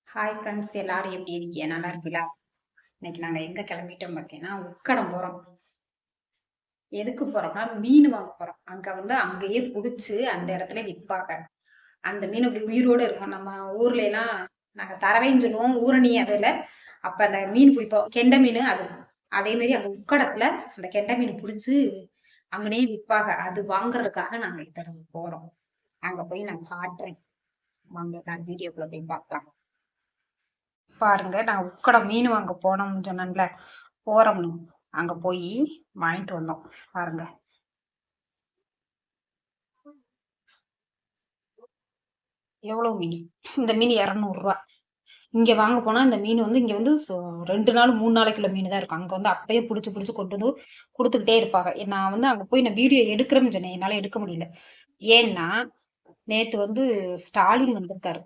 Hi friends, எல்லாரும் எப்படி இருக்கீங்க? நல்லா இருக்கீங்களா? இன்னைக்கு நாங்க எங்க கிளம்பிட்டோம் பார்த்தீங்கன்னா, உக்கடம் போறோம். எதுக்கு போறோம்னா, மீன் வாங்க போறோம். அங்க வந்து அங்கேயே புடிச்சு அந்த இடத்துல விற்பாங்க. அந்த மீன் அப்படி உயிரோட இருக்கும். நம்ம ஊர்ல எல்லாம் நாங்க தரவைன்னு சொல்லுவோம். ஊரணி அதுல. அப்ப அந்த மீன் பிடிப்போம். கெண்டை மீன் அது. அதே மாதிரி அங்க உக்கடத்துல அந்த கெண்டை மீன் பிடிச்சு அங்கனே விற்பாங்க. அது வாங்குறதுக்காக நாங்க இந்த தடவை போறோம். அங்க போய் நான் காட்டுறேன். வாங்க, நான் வீடியோக்குள்ள போய் பார்க்கலாம். பாருங்க, நான் உக்கடம் மீன் வாங்க போனோம்னு சொன்னேன்ல, போறோம்னு அங்க போய் வாங்கிட்டு வந்தோம். பாருங்க, எவ்வளவு மீன். இந்த மீன் 200 ரூபா. இங்க வாங்க போனா இந்த மீன் வந்து இங்க வந்து 2 நாள் 3 நாளைக்குள்ள மீன் தான் இருக்கும். அங்க வந்து அப்பயே புடிச்சு புடிச்சு கொண்டு வந்து கொடுத்துக்கிட்டே இருப்பாங்க. நான் வந்து அங்க போய் நான் வீடியோ எடுக்கிறேன்னு சொன்னேன், என்னால எடுக்க முடியல. ஏன்னா நேத்து வந்து ஸ்டாலின் வந்திருக்காரு.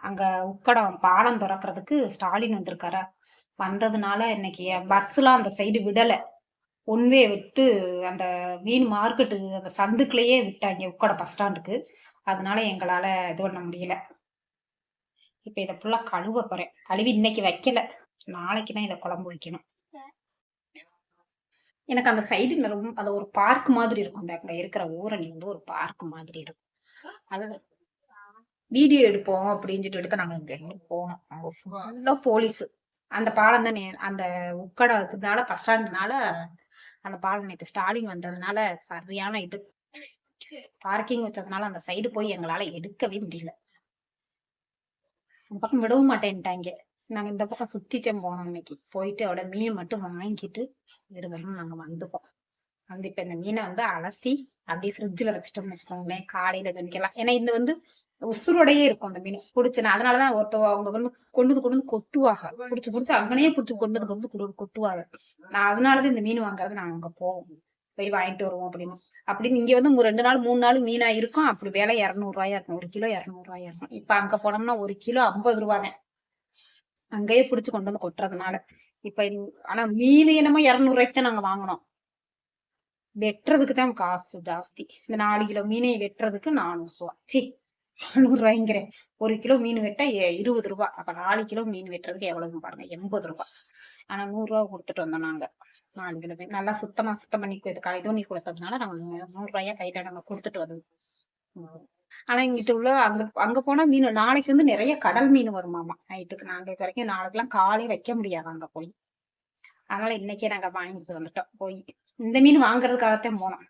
அங்க உக்கடம் பாலம் திறக்கிறதுக்கு ஸ்டாலின் வந்திருக்காரா. வந்ததுனால இன்னைக்கு பஸ்லாம் அந்த சைடு விடல. ஒன்வே விட்டு அந்த மீன் மார்க்கெட்டு அந்த சந்துக்குள்ளேயே விட்டாங்க உக்கட பஸ் ஸ்டாண்டுக்கு. அதனால எங்களால இது பண்ண முடியல. இப்ப இதை ஃபுல்லா கழுவ போறேன். கழுவி இன்னைக்கு வைக்கல, நாளைக்கு தான் இதை குழம்பு வைக்கணும். எனக்கு அந்த சைடு ரொம்ப அது ஒரு பார்க் மாதிரி இருக்கும். அந்த அங்க இருக்கிற ஊரணி வந்து ஒரு பார்க் மாதிரி இருக்கும். அது வீடியோ எடுப்போம் அப்படின்னு சொல்லிட்டு எடுத்து நாங்க இங்க இருந்து போனோம். அங்க ஃபுல்லா போலீஸ். அந்த பாலம் தான் அந்த உக்கடத்துனால பஸ் ஸ்டாண்டுனால அந்த பாலம் நேற்று ஸ்டாலின் வந்ததுனால சரியான இது பார்க்கிங் வச்சதுனால அந்த சைடு போய் எங்களால எடுக்கவே முடியல. அந்த பக்கம் விடவும் மாட்டேன்ட்டாங்க. நாங்க இந்த பக்கம் சுத்திட்டே போனோம். இன்னைக்கு போயிட்டு அவட மீன் மட்டும் வாங்கிட்டு வெறும் நாங்க வந்துட்டோம். வந்து இப்ப இந்த மீனை வந்து அலசி அப்படியே ஃப்ரிட்ஜ்ல வச்சுட்டோம்னு வச்சுக்கோங்களேன், காலையில துணிக்கலாம். ஏன்னா இந்த வந்து உசுரோடையே இருக்கும் அந்த மீன் புடிச்சுனா. அதனாலதான் அவங்க வந்து கொண்டு வந்து கொட்டுவாங்க. புடிச்சு புடிச்சு அங்கனே புடிச்சு கொண்டு வந்து கொட்டுவாங்க. நான் அதனாலதான் இந்த மீன் வாங்குறது நாங்க அங்க போவோம், போய் வாங்கிட்டு வருவோம் அப்படின்னு. அப்படின்னு இங்க வந்து 2 நாள் 3 நாள் மீனா இருக்கும். அப்படி விலை 200 ரூபாயா இருக்கும். 1 கிலோ 200 ரூபாயா இருக்கும். இப்ப அங்க போனோம்னா 1 கிலோ 50 ரூபாங்க. அங்கேயே புடிச்சு கொண்டு வந்து கொட்டுறதுனால. இப்ப ஆனா மீன் என்னமோ 200 ரூபாய்க்கு தான் நாங்க வாங்கினோம். வெட்டுறதுக்கு தான் காசு ஜாஸ்தி. இந்த 4 கிலோ மீனை வெட்டுறதுக்கு 400 ரூபா. சி, 400 ரூபாய்ங்கிறேன். 1 கிலோ மீன் வெட்ட 20 ரூபா. அப்ப 4 கிலோ மீன் வெட்டுறதுக்கு எவ்வளவுன்னு பாருங்க, 80 ரூபா. ஆனா 100 ரூபா கொடுத்துட்டு வந்தோம் நாங்க. 4 கிலோ மீன் நல்லா சுத்தம் பண்ணி தண்ணி கொடுத்ததுனால நாங்க 100 ரூபாயா கையில நாங்க கொடுத்துட்டு வந்தோம். ஆனா இங்கிட்ட உள்ள அங்க அங்க போனா மீன் நாளைக்கு வந்து நிறைய கடல் மீன் வருமாமா நைட்டுக்கு. நாங்க இது வரைக்கும் நாளைக்கெல்லாம் காலே வைக்க முடியாது அங்க போய். அதனால இன்னைக்கே நாங்க வாங்கிட்டு வந்துட்டோம் போய். இந்த மீன் வாங்குறதுக்காகத்தான் போனோம்,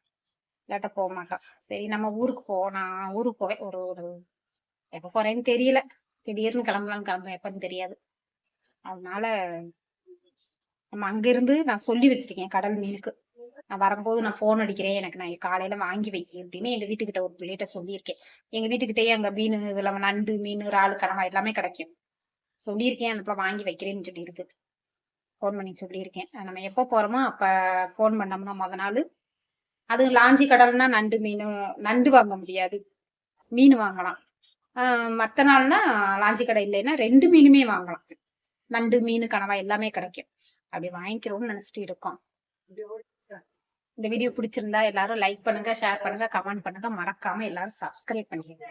இல்லாட்ட போக மாட்டோம். சரி, நம்ம ஊருக்கு நான் ஊருக்கு போவேன். ஒரு எப்ப போறேன்னு தெரியல. திடீர்னு கிளம்புவேன் எப்பன்னு தெரியாது. அதனால நம்ம அங்க இருந்து நான் சொல்லி வச்சிருக்கேன் கடல் மீனுக்கு. நான் வரும்போது நான் போன் அடிக்கிறேன், எனக்கு நான் காலையில வாங்கி வைக்க அப்படின்னு எங்க வீட்டுக்கிட்ட ஒரு பிள்ளைகிட்ட சொல்லியிருக்கேன். எங்க வீட்டுக்கிட்டயே அங்க மீன் இதெல்லாம் நண்டு மீன் இறால் கனவா எல்லாமே கிடைக்கும். சொல்லியிருக்கேன், அந்த பிள்ளை வாங்கி வைக்கிறேன்னு சொல்லி இருக்கு. போன் பண்ணி சொல்லியிருக்கேன். நம்ம எப்ப போறோமோ அப்ப போன் பண்ணோம்னா நாள். அது லாஞ்சி கடல்னா நண்டு வாங்க முடியாது, மீன் வாங்கலாம். மத்த நாள்னா லாஞ்சி கடை இல்லைன்னா 2 மீனுமே வாங்கலாம். நண்டு மீன் கனவா எல்லாமே கிடைக்கும். அப்படி வாங்கிக்கிறோம்னு நினைச்சிட்டு இருக்கோம். இந்த வீடியோ பிடிச்சிருந்தா எல்லாரும் லைக் பண்ணுங்க, ஷேர் பண்ணுங்க, கமெண்ட் பண்ணுங்க. மறக்காம எல்லாரும் சப்ஸ்கிரைப் பண்ணிக்கோங்க.